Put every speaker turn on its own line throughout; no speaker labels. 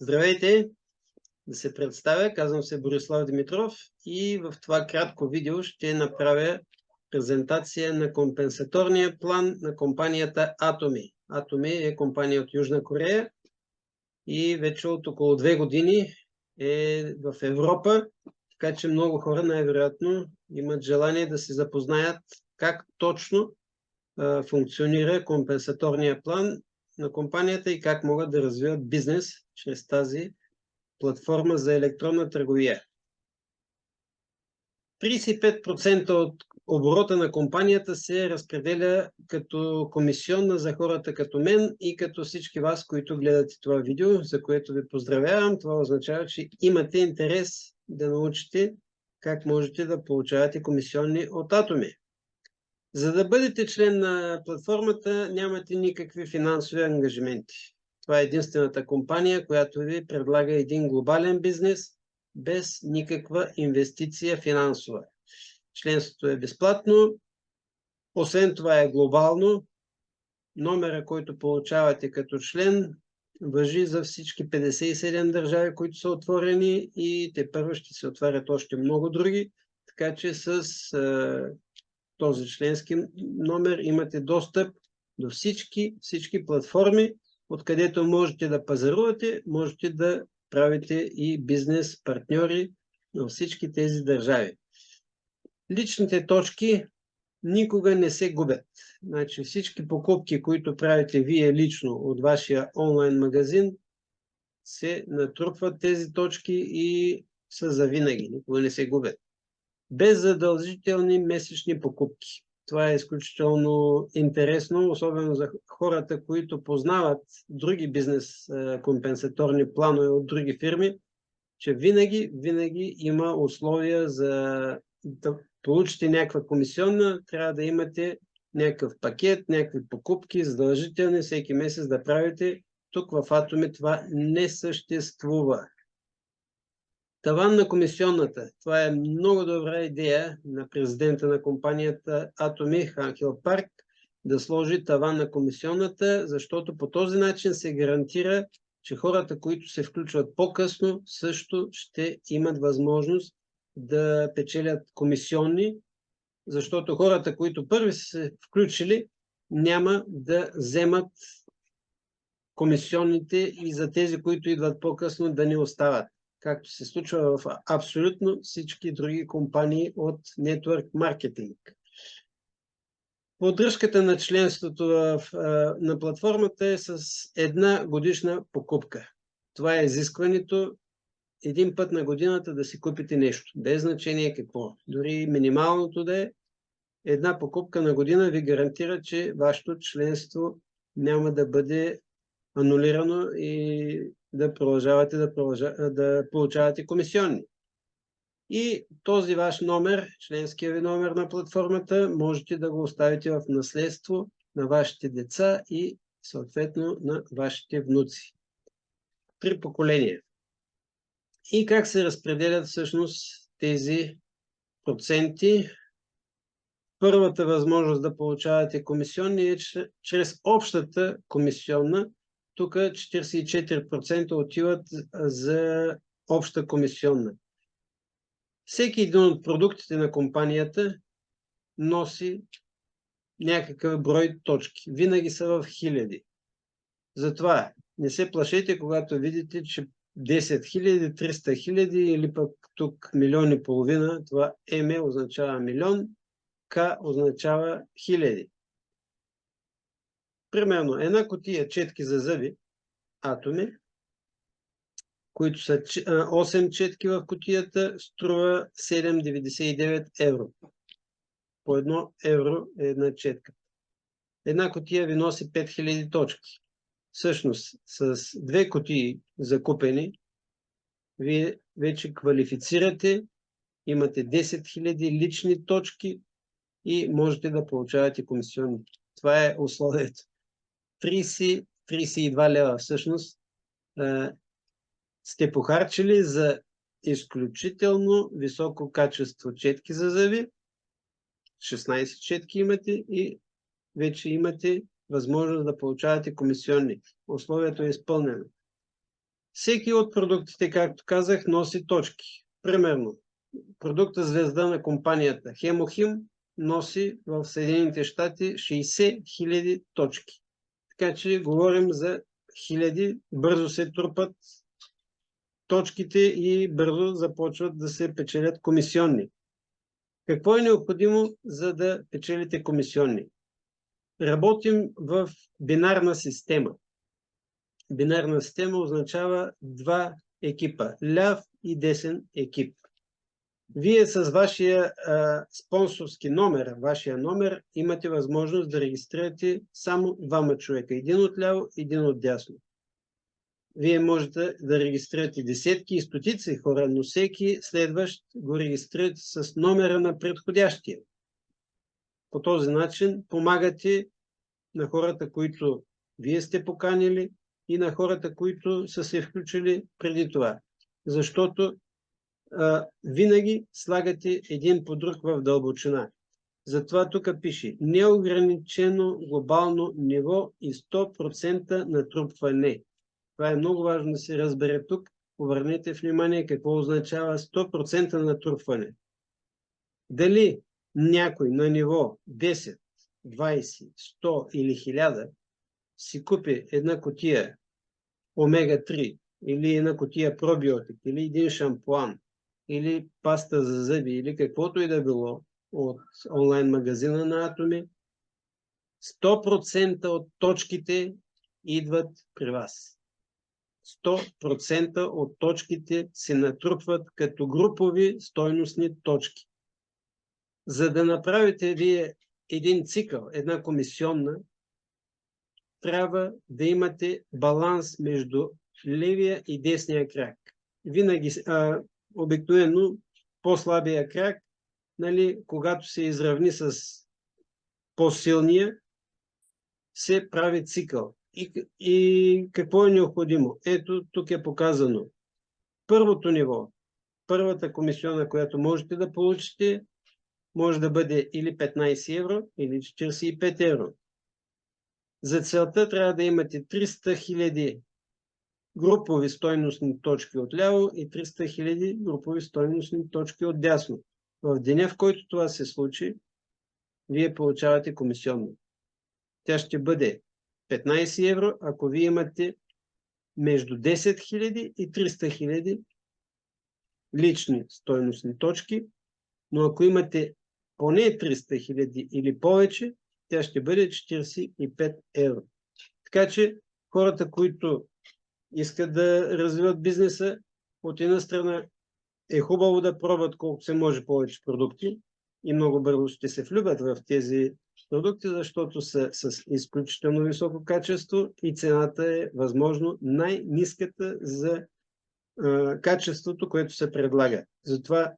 Здравейте! Да се представя, казвам се Борислав Димитров и в това кратко видео ще направя презентация на компенсаторния план на компанията Atomy. Atomy е компания от Южна Корея и вече от около 2 години е в Европа, така че много хора най-вероятно имат желание да се запознаят как точно функционира компенсаторния план на компанията и как могат да развиват бизнес чрез тази платформа за електронна търговия. 35% от оборота на компанията се разпределя като комисионна за хората като мен и като всички вас, които гледате това видео, за което ви поздравявам. Това означава, че имате интерес да научите как можете да получавате комисионни от Atomy. За да бъдете член на платформата, нямате никакви финансови ангажименти. Това е единствената компания, която ви предлага един глобален бизнес без никаква инвестиция финансова. Членството е безплатно, освен това е глобално. Номера, който получавате като член, важи за всички 57 държави, които са отворени и тепърва ще се отварят още много други, така че с този членски номер имате достъп до всички платформи, откъдето можете да пазарувате, можете да правите и бизнес партньори във всички тези държави. Личните точки никога не се губят. Значи всички покупки, които правите вие лично от вашия онлайн магазин, се натрупват тези точки и са завинаги, никога не се губят. Без задължителни месечни покупки. Това е изключително интересно, особено за хората, които познават други бизнес компенсаторни планове от други фирми, че винаги има условия за да получите някаква комисионна, трябва да имате някакъв пакет, някакви покупки, задължителни всеки месец да правите. Тук в Atomy това не съществува. Таван на комисионната. Това е много добра идея на президента на компанията Atomy, Ханхел Парк, да сложи таван на комисионната, защото по този начин се гарантира, че хората, които се включват по-късно, също ще имат възможност да печелят комисионни, защото хората, които първи са се включили, няма да вземат комисионните и за тези, които идват по-късно, да не остават, както се случва в абсолютно всички други компании от Network Marketing. Поддръжката на членството на платформата е с 1 годишна покупка. Това е изискването един път на годината да си купите нещо, без значение какво. Дори минималното да е, 1 покупка на година ви гарантира, че вашето членство няма да бъде анулирано и да продължавате да получавате комисионни. И този ваш номер, членския ви номер на платформата, можете да го оставите в наследство на вашите деца и съответно на вашите внуци. 3 поколения. И как се разпределят всъщност тези проценти? Първата възможност да получавате комисионни е чрез общата комисионна. Тук 44% отиват за обща комисионна. Всеки един от продуктите на компанията носи някакъв брой точки. Винаги са в хиляди. Затова не се плашете, когато видите, че 10 000, 300 000 или пък тук 1,5 милиона, това МЕ означава милион, К означава хиляди. Примерно, 1 кутия четки за зъби, Atomy, които са 8 четки в кутията, струва 7,99 евро. По 1 евро е 1 четка. 1 кутия ви носи 5000 точки. Всъщност, с 2 кутии закупени, вие вече квалифицирате, имате 10 000 лични точки и можете да получавате комисионни. Това е условието. 32 лева всъщност сте похарчили за изключително високо качество четки за зъби. 16 четки имате и вече имате възможност да получавате комисионни. Условието е изпълнено. Всеки от продуктите, както казах, носи точки. Примерно, продукта звезда на компанията Хемохим носи в Съединените щати 60 000 точки. Така че говорим за хиляди, бързо се трупат точките и бързо започват да се печелят комисионни. Какво е необходимо, за да печелите комисионни? Работим в бинарна система. Бинарна система означава два екипа, ляв и десен екип. Вие с вашия спонсорски номер, вашия номер, имате възможност да регистрирате само двама човека. Един от ляво, един от дясно. Вие можете да регистрирате десетки и стотици хора, но всеки следващ го регистрирате с номера на предходящия. По този начин помагате на хората, които вие сте поканили и на хората, които са се включили преди това. Защото винаги слагате един по друг в дълбочина. Затова тук пише неограничено глобално ниво и 100% натрупване. Това е много важно да се разбере тук. Обърнете внимание какво означава 100% натрупване. Дали някой на ниво 10, 20, 100 или 1000 си купи една кутия омега-3 или една кутия пробиотик или един шампуан или паста за зъби или каквото и да било от онлайн магазина на Атоми, 100% от точките идват при вас. 100% от точките се натрупват като групови стойностни точки. За да направите вие един цикъл, една комисионна, трябва да имате баланс между левия и десния крак. Винаги, обикновено, по-слабия крак, нали, когато се изравни с по-силния, се прави цикъл. И какво е необходимо? Ето, тук е показано. Първото ниво, първата комисиона, която можете да получите, може да бъде или 15 евро, или 45 евро. За целта трябва да имате 300 000 групови стойностни точки отляво и 300 000 групови стойностни точки отдясно. В деня, в който това се случи, вие получавате комисионно. Тя ще бъде 15 евро, ако вие имате между 10 000 и 300 000 лични стойностни точки, но ако имате поне 300 000 или повече, тя ще бъде 45 евро. Така че хората, които искат да развиват бизнеса, от една страна е хубаво да пробват колко се може повече продукти и много бързо ще се влюбят в тези продукти, защото са с изключително високо качество и цената е възможно най-ниската за качеството, което се предлага. Затова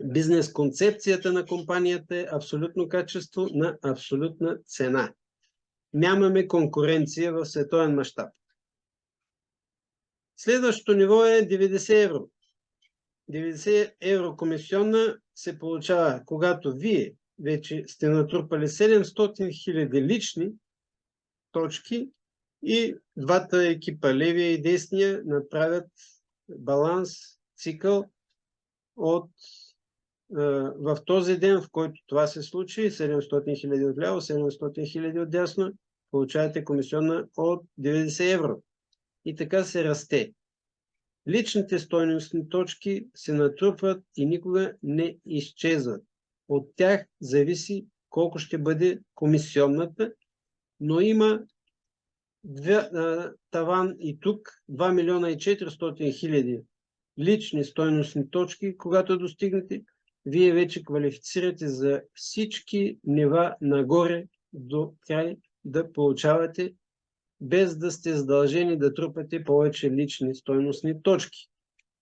бизнес концепцията на компанията е абсолютно качество на абсолютна цена. Нямаме конкуренция в световен мащаб. Следващото ниво е 90 евро. 90 евро комисионна се получава, когато вие вече сте натрупали 700 000 лични точки и двата екипа, левия и десния, направят баланс, цикъл в този ден, в който това се случи, 700 000 отляво, 700 000 отдясно, получавате комисионна от 90 евро. И така се расте. Личните стойностни точки се натрупват и никога не изчезват. От тях зависи колко ще бъде комисионната, но има таван и тук 2 милиона и 400 хиляди лични стойностни точки. Когато достигнете, вие вече квалифицирате за всички нива нагоре до край да получавате, без да сте задължени да трупате повече лични стойностни точки.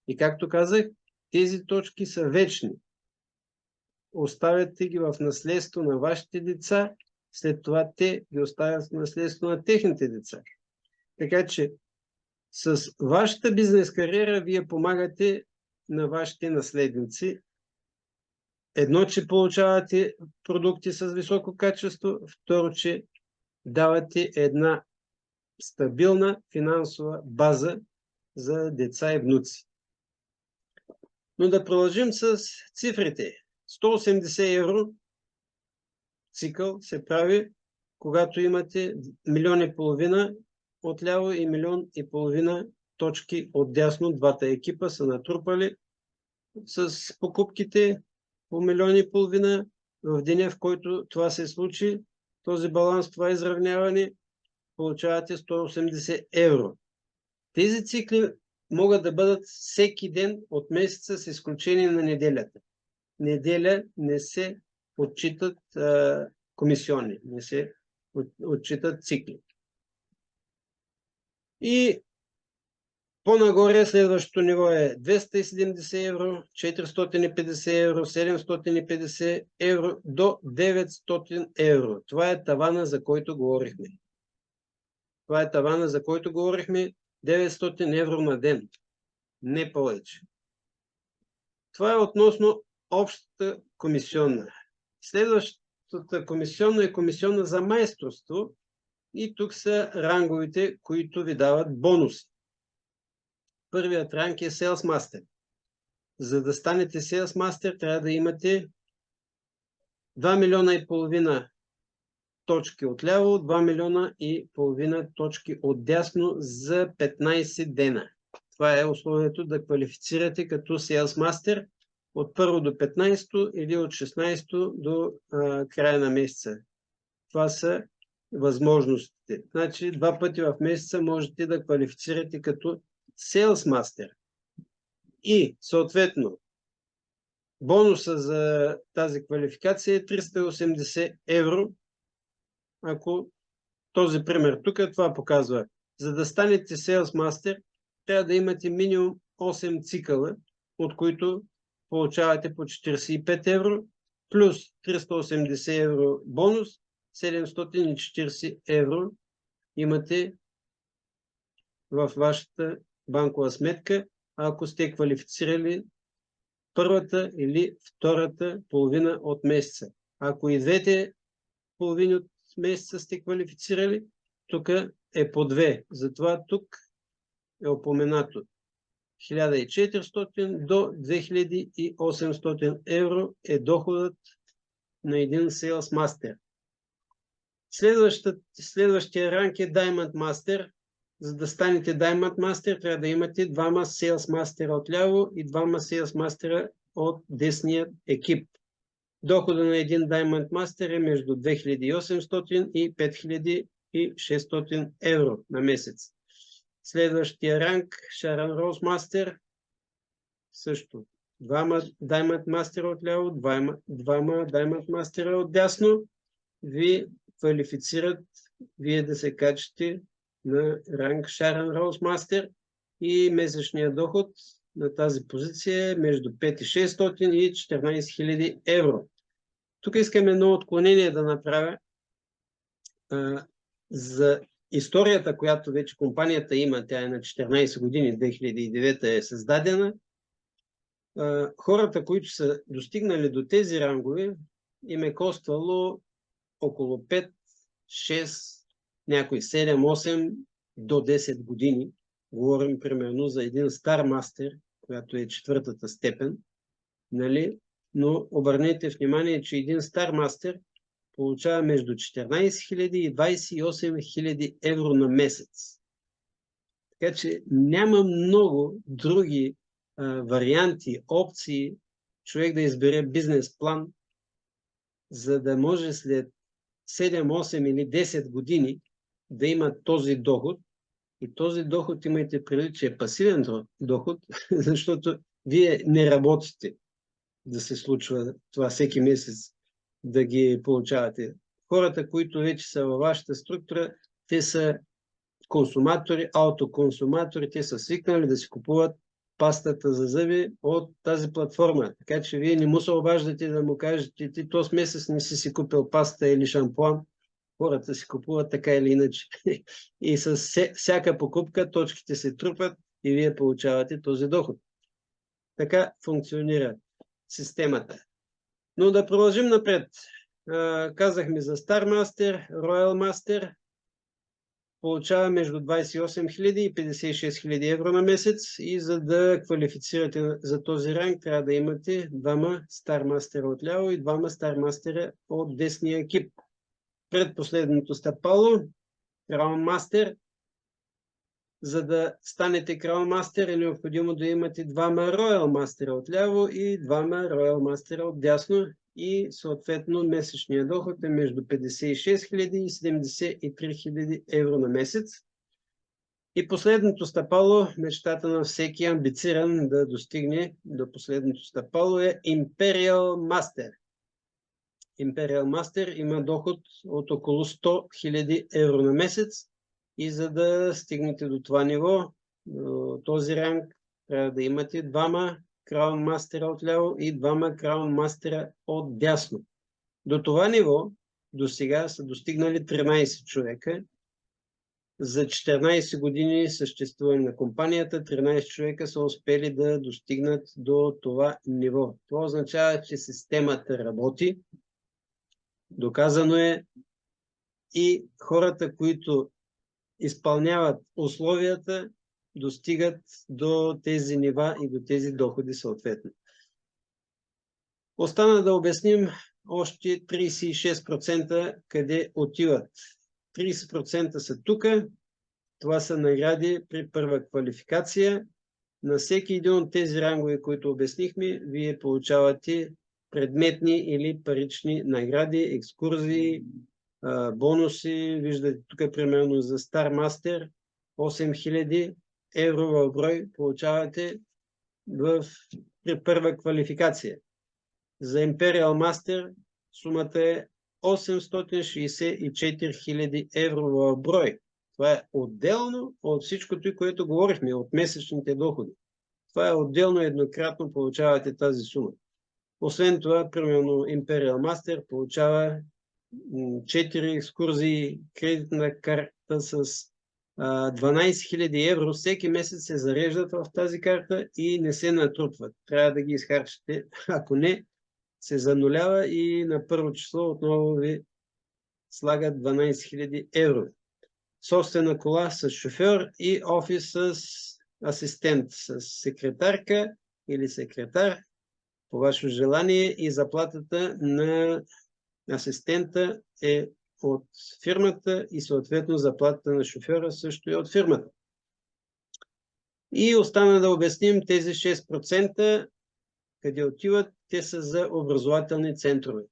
И както казах, тези точки са вечни. Оставяте ги в наследство на вашите деца, след това те ги оставят в наследство на техните деца. Така че с вашата бизнес кариера вие помагате на вашите наследници. Едно, че получавате продукти с високо качество, второ, че давате една стабилна финансова база за деца и внуци. Но да продължим с цифрите. 180 евро цикъл се прави, когато имате 1,5 милиона отляво и 1,5 милиона точки отдясно. Двата екипа са натрупали с покупките по 1,5 милиона. В деня, в който това се случи, този баланс, това изравняване, получавате 180 евро. Тези цикли могат да бъдат всеки ден от месеца, с изключение на неделята. Неделя не се отчитат комисионни, не се отчитат цикли. И по-нагоре следващото ниво е 270 евро, 450 евро, 750 евро до 900 евро. Това е тавана, за който говорихме. Това е тавана, за който говорихме. 900 евро на ден. Не повече. Това е относно общата комисионна. Следващата комисионна е комисионна за майсторство. И тук са ранговете, които ви дават бонуси. Първият ранг е Sales Master. За да станете Sales Master, трябва да имате 2,5 милиона точки отляво, 2,5 милиона точки отдясно за 15 дена. Това е условието да квалифицирате като Sales Master от 1 до 15 или от 16 до края на месеца. Това са възможностите. Значи 2 пъти в месеца можете да квалифицирате като Sales Master. И съответно бонуса за тази квалификация е 380 евро. Ако този пример тук, това показва. За да станете Sales Master, трябва да имате минимум 8 цикъла, от които получавате по 45 евро, плюс 380 евро бонус, 740 евро имате в вашата банкова сметка, ако сте квалифицирали първата или втората половина от месеца. Ако и двете половини от месеца сте квалифицирали, тук е по 2. Затова тук е упоменато 1400 до 2800 евро е доходът на един Sales Master. Следващия ранг е Diamond Master. За да станете Diamond Master, трябва да имате 2 Sales Master отляво и 2 Sales Master от десния екип. Доходът на един Diamond Master е между 2800 и 5600 евро на месец. Следващия ранг Sharon Rose Master. Също 2 Diamond Master отляво, 2 Diamond Master отдясно. Ви квалифицират вие да се качите на ранг Sharon Rose Master и месечният доход на тази позиция е между 5600 и 14 000 евро. Тук искам едно отклонение да направя за историята, която вече компанията има. Тя е на 14 години, 2009 е създадена. Хората, които са достигнали до тези рангове, им е коствало около 5, 6, някой 7, 8 до 10 години. Говорим примерно за един стар мастер, която е 4-та степен, нали? Но обърнете внимание, че един стар мастер получава между 14 000 и 28 000 евро на месец. Така че няма много други варианти, опции, човек да избере бизнес план, за да може след 7, 8 или 10 години да има този доход. И този доход, имайте предвид, че е пасивен доход, защото вие не работите да се случва това всеки месец да ги получавате. Хората, които вече са във вашата структура, те са консуматори, аутоконсуматори, те са свикнали да си купуват пастата за зъби от тази платформа. Така че вие не му се обаждате да му кажете, ти този месец не си купил паста или шампуан. Хората си купуват така или иначе. И с всяка покупка точките се трупат и вие получавате този доход. Така функционира системата. Но да продължим напред. Казахме за Star Master, Royal Master. получава между 28 000 и 56 000 евро на месец и за да квалифицирате за този ранг, трябва да имате двама стар мастера отляво и двама стар мастера от десния екип. Предпоследното стъпало, Crown Master. За да станете Crown Master е необходимо да имате двама Royal Master отляво и двама Royal Master отдясно и съответно месечният доход е между 56 000 и 73 000 евро на месец. И последното стъпало, мечтата на всеки амбициран да достигне до последното стъпало е Imperial Master. Imperial Master има доход от около 100 000 евро на месец и за да стигнете до това ниво, до този ранг, трябва да имате двама Crown Master отляво и двама Crown Master отдясно. До това ниво до сега са достигнали 13 човека. За 14 години съществуване на компанията, 13 човека са успели да достигнат до това ниво. Това означава, че системата работи. Доказано е и хората, които изпълняват условията, достигат до тези нива и до тези доходи съответно. Остана да обясним още 36% къде отиват. 30% са тук. Това са награди при първа квалификация. На всеки един от тези рангове, които обяснихме, вие получавате предметни или парични награди, екскурзии, бонуси. Виждате тук примерно за Star Master 8000 евро в брой получавате при първа квалификация. За Imperial Master сумата е 864 000 евро в брой. Това е отделно от всичкото, което говорихме, от месечните доходи. Това е отделно, еднократно получавате тази сума. Освен това, примерно Imperial Master получава 4 екскурзии, кредитна карта с 12 000 евро. Всеки месец се зареждат в тази карта и не се натрупват. Трябва да ги изхарчите. Ако не, се занулява и на първо число отново ви слагат 12 000 евро. Собствена кола с шофьор и офис с асистент, с секретарка или секретар, по ваше желание, и заплатата на асистента е от фирмата и съответно заплатата на шофьора също е от фирмата. И остана да обясним тези 6%, къде отиват, те са за образователни центрове.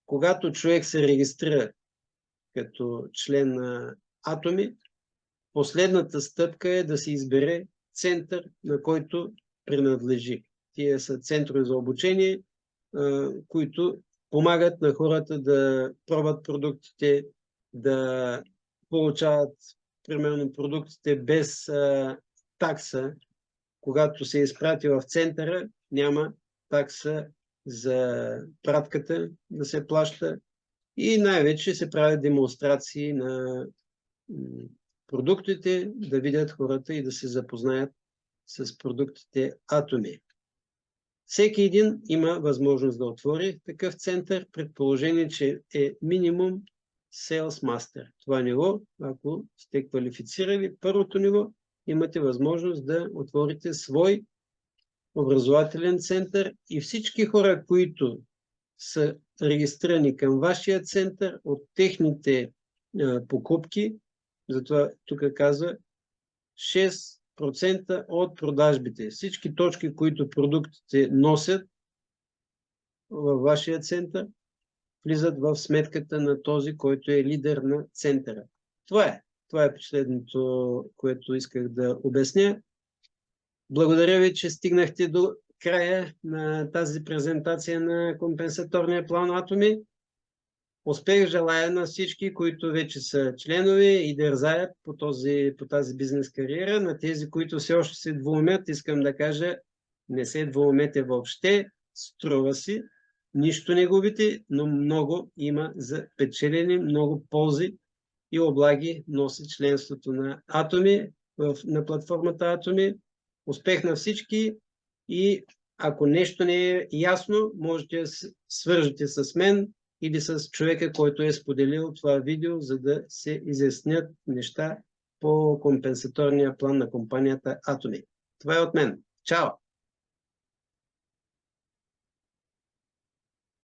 Когато човек се регистрира като член на Atomy, последната стъпка е да се избере център, на който принадлежи. Тия са центрове за обучение, които помагат на хората да пробват продуктите, да получават примерно продуктите без такса. Когато се изпрати в центъра, няма такса за пратката да се плаща и най-вече се правят демонстрации на продуктите, да видят хората и да се запознаят с продуктите Atomy. Всеки един има възможност да отвори такъв център, предположение, че е минимум Sales Master. Това ниво, ако сте квалифицирали първото ниво, имате възможност да отворите свой образователен център и всички хора, които са регистрирани към вашия център от техните покупки, затова тук казва 6% от продажбите. Всички точки, които продуктите носят във вашия център, влизат в сметката на този, който е лидер на центъра. Това е последното, което исках да обясня. Благодаря ви, че стигнахте до края на тази презентация на компенсаторния план Atomy. Успех желая на всички, които вече са членове и дързаят по тази бизнес кариера. На тези, които все още се двумят, искам да кажа, не се двумете въобще, струва си, нищо не губите, но много има за печелене, много ползи и облаги носи членството на Atomy, на платформата Atomy. Успех на всички и ако нещо не е ясно, можете да се свържете с мен или с човека, който е споделил това видео, за да се изяснят неща по компенсаторния план на компанията Atomy. Това е от мен. Чао!